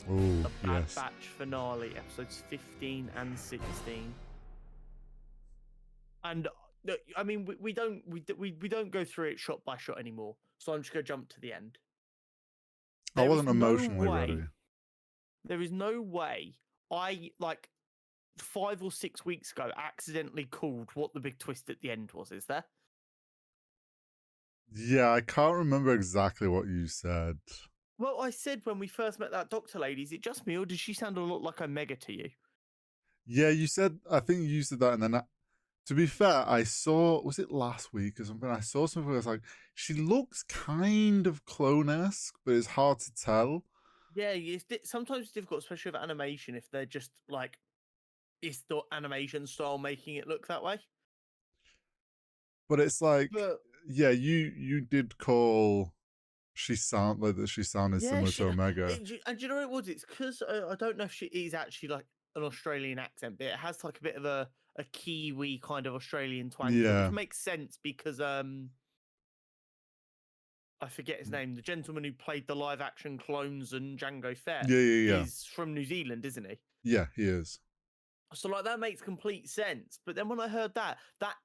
Oh, The Bad yes. Batch finale, episodes 15 and 16. And I mean, we don't go through it shot by shot anymore. So I'm just gonna jump to the end. I There is wasn't no emotionally ready. way. There is no way I, like, 5 or 6 weeks ago, accidentally called what the big twist at the end was. Is there? Yeah, I can't remember exactly what you said. Well, I said when we first met that doctor lady, is it just me or does she sound a lot like Omega to you? Yeah, you said, I think you said that, and then to be fair, I saw, was it last week or something? I saw something where I was like, she looks kind of clone-esque, but it's hard to tell. Yeah, sometimes it's difficult, especially with animation, if they're just like, is the animation style making it look that way? But it's like, But yeah, you did call she sound like that she sounded yeah, similar to Omega. and do you know what it was? It's because I don't know if she is actually like an Australian accent, but it has like a bit of a Kiwi kind of Australian twang to it, which Yeah. makes sense because I forget his name. The gentleman who played the live action clones and Django Fett Yeah. is from New Zealand, isn't he? Yeah, he is. So like that makes complete sense. But then when I heard that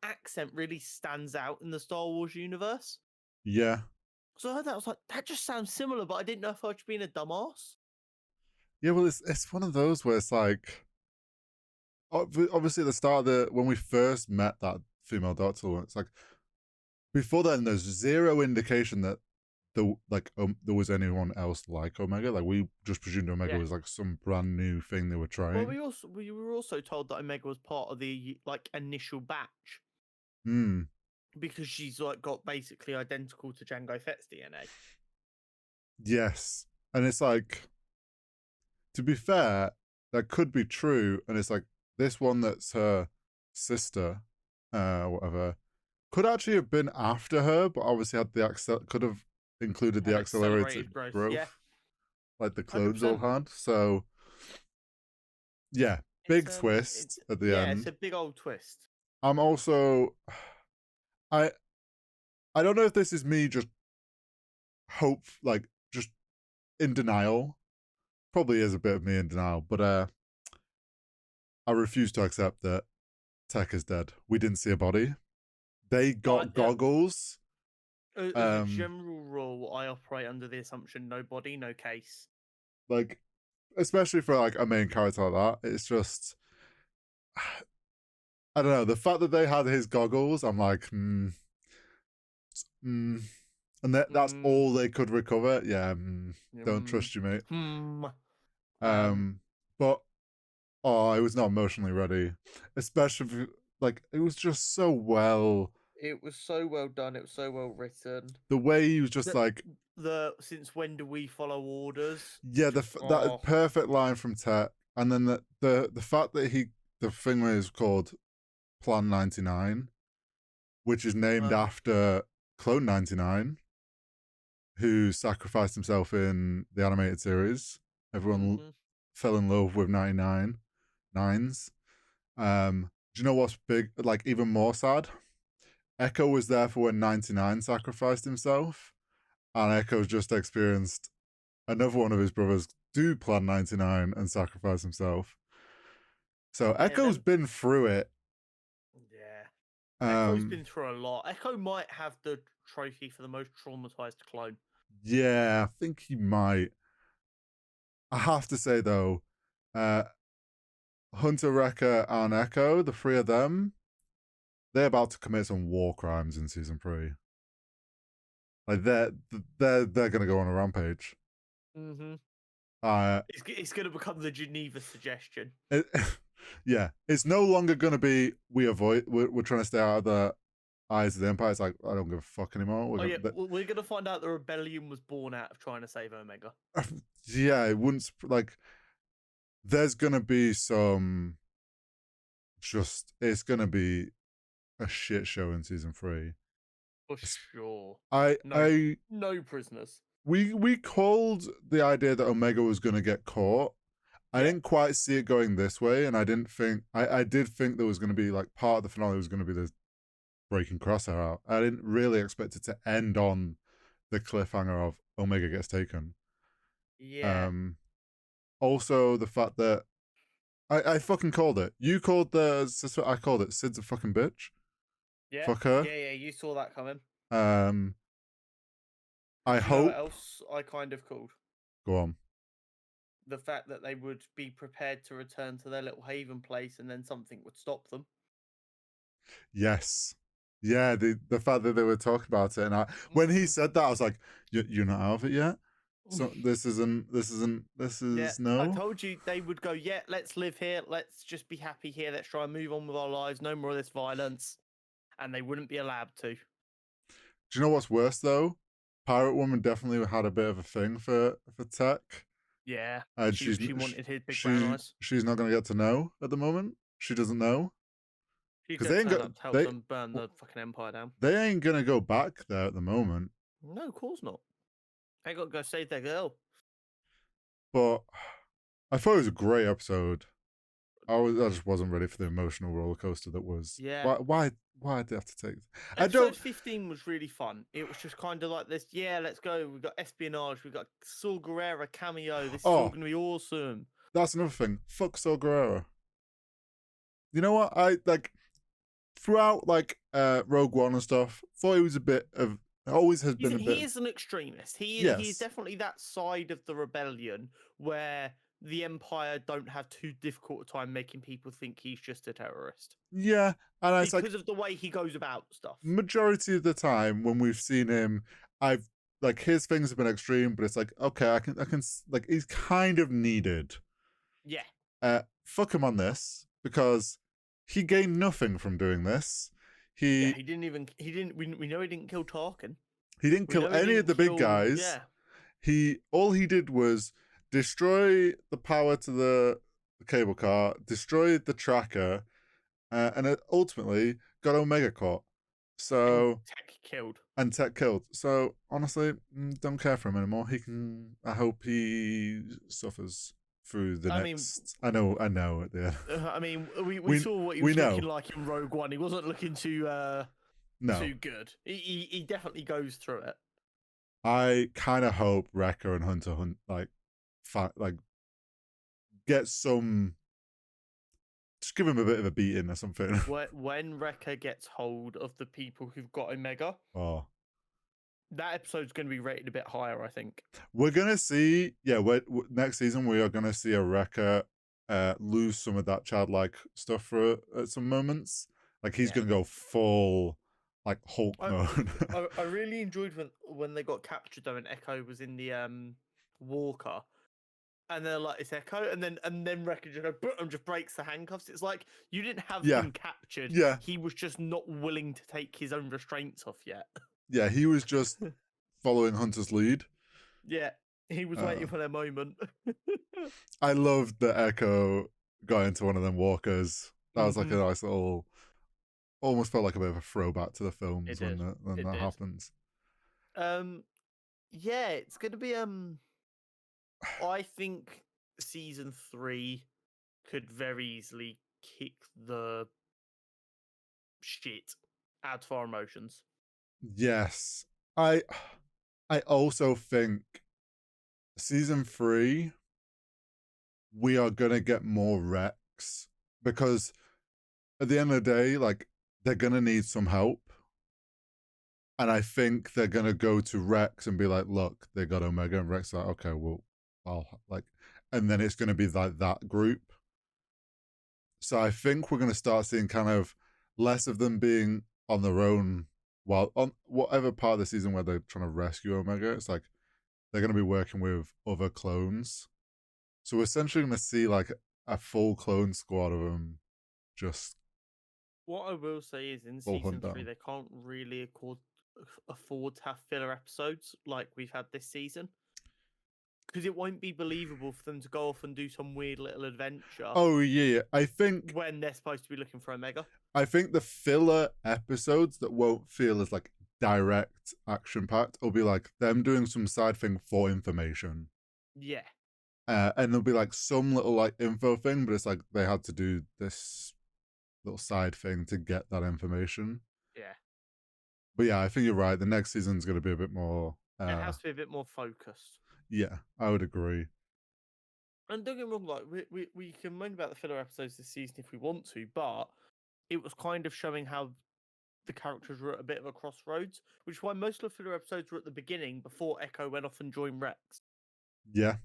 accent really stands out in the Star Wars universe. Yeah. So I heard that, I was like, that just sounds similar, but I didn't know if I was being a dumbass. Yeah, well, it's one of those where it's like, obviously at the start of when we first met that female doctor, it's like, before then, there's zero indication that there was anyone else like Omega. Like, we just presumed Omega Yeah. was like some brand new thing they were Well, trying. we were also told that Omega was part of the like initial batch Hmm. because she's like got basically identical to Django Fett's DNA. Yes, and it's like, to be fair, that could be true, and it's like this one that's her sister, whatever, could actually have been after her, but obviously had could have included the Had accelerated accelerated growth, yeah, growth, like the clones all 100%. had. So yeah, It's big twist at the yeah, it's end. a big old twist. I'm also, I I don't know if this is me just just in denial. Probably is a bit of me in denial, but I refuse to accept that Tech is dead. We didn't see a body. They got Yeah, goggles. as a general rule, I operate under the assumption no body, no case. Like, especially for like a main character like that, it's just, I don't know. The fact that they had his goggles, I'm like, and that's all they could recover. Yeah, don't trust you, mate. But oh, I was not emotionally ready, especially like it was just so well. It was so well done. It was so well written. The way he was just like, the since when do we follow orders? yeah, that perfect line from Tet, and then the fact that the thing is called Plan 99, which is named after Clone 99, who sacrificed himself in the animated series. Everyone fell in love with 99 nines. Do you know what's big? Like even more sad. Echo was there for when 99 sacrificed himself, and Echo's just experienced another one of his brothers do Plan 99 and sacrifice himself. So Echo's been through it. Yeah. Echo's been through a lot. Echo might have the trophy for the most traumatized clone. Yeah, I think he might. I have to say though, Hunter, Wrecker, and Echo, the three of them, they're about to commit some war crimes in season 3. Like they're gonna go on a rampage. It's gonna become the Geneva suggestion. Yeah, it's no longer gonna be we're trying to stay out of the eyes of the Empire. It's like, I don't give a fuck anymore. We're gonna find out the rebellion was born out of trying to save Omega. Yeah, it wouldn't like. There's gonna be some. It's gonna be a shit show in season 3. For sure. No prisoners. We called the idea that Omega was gonna get caught. I didn't quite see it going this way, and I didn't think I did think there was gonna be like part of the finale was gonna be the breaking Crosshair out. I didn't really expect it to end on the cliffhanger of Omega gets taken. Yeah. Also, the fact that I fucking called it. You called I called it. Sid's a fucking bitch. Yeah, Fuck her. yeah. You saw that coming. Um, I Do you know what hope. else I kind of called? Go on. The fact that they would be prepared to return to their little haven place, and then something would stop them. Yes. Yeah, the fact that they were talking about it, and when he said that, I was like, "You're not out of it yet." So this is Yeah, I no. told you they would go, yeah, let's live here. Let's just be happy here. Let's try and move on with our lives. No more of this violence. And they wouldn't be allowed to. Do you know what's worse though? Pirate Woman definitely had a bit of a thing for Tech, Yeah, and she wanted his big brown eyes. she's not going to get to know at the moment. She doesn't know She's because going they to ain't turn got up to help them burn the fucking empire down. they ain't going to go back there at the moment. No, of course not. They got to go save their girl. But I thought it was a great episode. I just wasn't ready for the emotional roller coaster that was. Yeah. Why did they have to take? Episode 15 was really fun. It was just kind of like this. Yeah, let's go. We got espionage. We got Saul Guerrero cameo. This is all going to be awesome. That's another thing. Fuck Saul Guerrero. You know what? I like throughout like Rogue One and stuff. Thought he was a bit of. Always has been a bit. He is an extremist. He's definitely that side of the rebellion where the Empire don't have too difficult a time making people think he's just a terrorist. Yeah, and it's because of the way he goes about stuff. Majority of the time when we've seen him, I've like his things have been extreme, but it's like okay, I can like he's kind of needed. Yeah. Fuck him on this because he gained nothing from doing this. He didn't. We know he didn't kill Tarkin. He didn't kill any of the big guys. Yeah. All he did was destroy the power to the cable car, destroy the tracker, and it ultimately got Omega caught. So and Tech killed. So honestly, don't care for him anymore. He can. I hope he suffers through the next. I know. At the end. I mean, we saw what he was looking like in Rogue One. He wasn't looking too too good. He definitely goes through it. I kind of hope Wrecker and Hunter get some. Just give him a bit of a beating or something. When Wrecker gets hold of the people who've got Omega, that episode's going to be rated a bit higher, I think. We're going to see, next season we are going to see a Wrecker lose some of that childlike stuff for at some moments. Like he's going to go full like Hulk mode. I really enjoyed when they got captured though, and Echo was in the walker. And they're like, it's Echo, and then Wrecker just breaks the handcuffs. It's like you didn't have him captured. Yeah, he was just not willing to take his own restraints off yet. Yeah, he was just following Hunter's lead. Yeah, he was waiting for their moment. I loved that Echo got into one of them walkers. That was like a nice little, almost felt like a bit of a throwback to the films when that happens. Yeah, it's gonna be I think season 3 could very easily kick the shit out of our emotions. Yes. I also think season 3 we are gonna get more Rex because at the end of the day, like they're gonna need some help. And I think they're gonna go to Rex and be like, look, they got Omega, and Rex is like, okay, well, I'll like, and then it's gonna be like that group. So I think we're gonna start seeing kind of less of them being on their own while on whatever part of the season where they're trying to rescue Omega. It's like they're gonna be working with other clones. So we're essentially gonna see like a full clone squad of them just. What I will say is in season 3 they can't really afford to have filler episodes like we've had this season. Because it won't be believable for them to go off and do some weird little adventure. Oh yeah, I think when they're supposed to be looking for Omega. I think the filler episodes that won't feel as like direct action packed will be like them doing some side thing for information. Yeah. And there'll be like some little like info thing, but it's like they had to do this little side thing to get that information. Yeah. But yeah, I think you're right. The next season's going to be a bit more. It has to be a bit more focused. Yeah, I would agree. And don't get me wrong, like we can moan about the filler episodes this season if we want to, but it was kind of showing how the characters were at a bit of a crossroads, which is why most of the filler episodes were at the beginning before Echo went off and joined Rex. Yeah.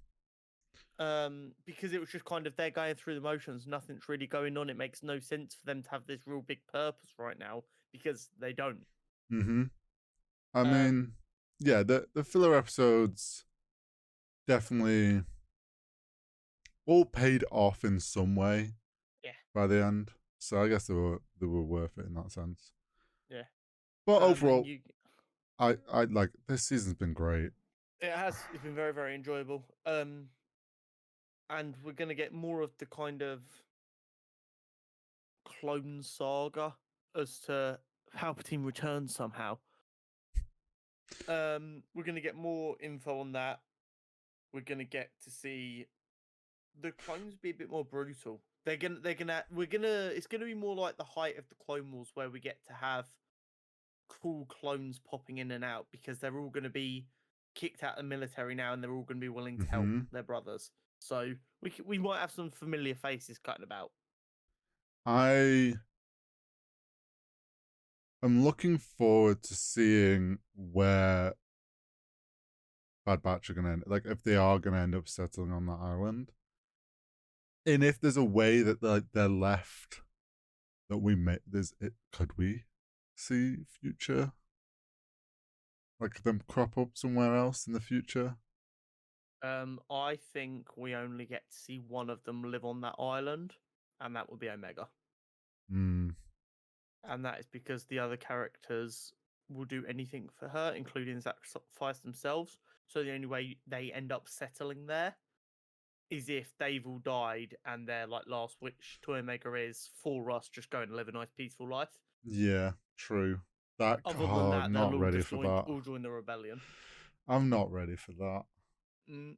Because it was just kind of they're going through the motions, nothing's really going on. It makes no sense for them to have this real big purpose right now because they don't. Mm-hmm. I mean, yeah, the filler episodes definitely all paid off in some way. Yeah. By the end, so I guess they were worth it in that sense. Yeah. But overall, I like this season's been great. It has. It's been very, very enjoyable. And we're gonna get more of the kind of clone saga as to Palpatine returns somehow. We're gonna get more info on that. We're gonna get to see the clones be a bit more brutal. We're gonna it's gonna be more like the height of the Clone Wars where we get to have cool clones popping in and out because they're all gonna be kicked out of the military now and they're all gonna be willing to help their brothers. So we might have some familiar faces cutting about. I am looking forward to seeing where Bad Batch are going to end. Like, if they are going to end up settling on that island. And if there's a way that they're left that we may, could we see future? Like, them crop up somewhere else in the future? I think we only get to see one of them live on that island, and that would be Omega. Hmm. And that is because the other characters will do anything for her, including sacrifice themselves. So the only way they end up settling there is if they've all died and their like last wish to Omega is for us just go and live a nice peaceful life. Yeah, true. That Other than that, I'm they'll not all ready just for that. all join the rebellion. I'm not ready for that. Mm.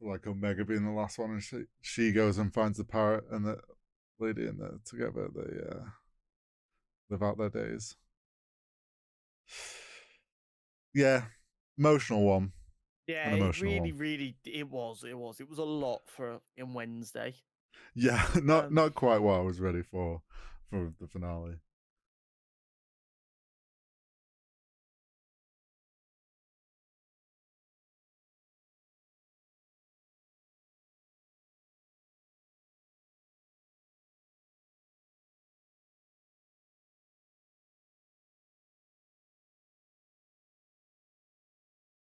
Like Omega being the last one, and she goes and finds the parrot and the lady, and together they live out their days. Yeah, emotional one. Yeah, it really, it was a lot for in Wednesday. Yeah, not quite what I was ready for the finale.